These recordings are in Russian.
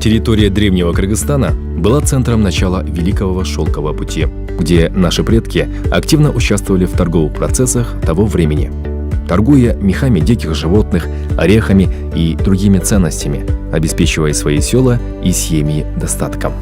Территория древнего Кыргызстана была центром начала Великого Шелкового пути, где наши предки активно участвовали в торговых процессах того времени, торгуя мехами диких животных, орехами и другими ценностями, обеспечивая свои села и семьи достатком.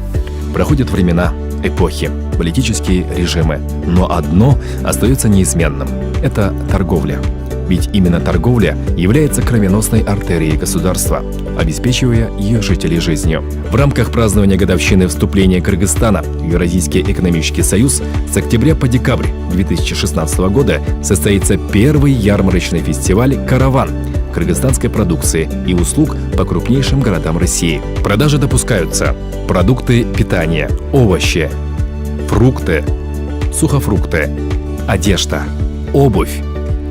Проходят времена, эпохи, политические режимы, но одно остается неизменным – это торговля. Ведь именно торговля является кровеносной артерией государства, обеспечивая ее жителей жизнью. В рамках празднования годовщины вступления Кыргызстана в Евразийский экономический союз с октября по декабрь 2016 года состоится первый ярмарочный фестиваль «Караван» кыргызстанской продукции и услуг по крупнейшим городам России. В продаже допускаются продукты питания, овощи, фрукты, сухофрукты, одежда, обувь,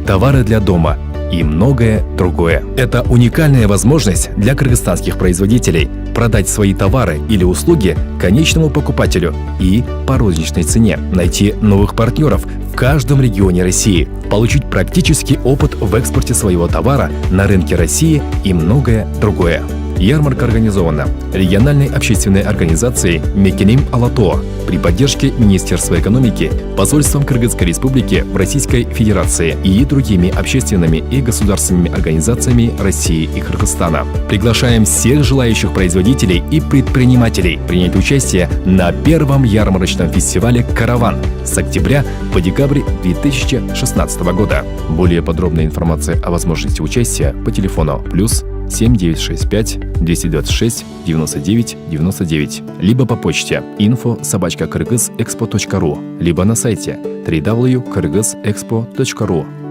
товары для дома и многое другое. Это уникальная возможность для кыргызстанских производителей продать свои товары или услуги конечному покупателю и по розничной цене, найти новых партнеров в каждом регионе России, получить практический опыт в экспорте своего товара на рынке России и многое другое. Ярмарка организована региональной общественной организацией «Мекеним Алатоо» при поддержке Министерства экономики, посольством Кыргызской Республики в Российской Федерации и другими общественными и государственными организациями России и Кыргызстана. Приглашаем всех желающих производителей и предпринимателей принять участие на первом ярмарочном фестивале «Караван» с октября по декабрь 2016 года. Более подробная информация о возможности участия по телефону +7 965 226 99 99, либо по почте info@kyrgyzexpo.ru, либо на сайте www.kyrgyzexpo.ru.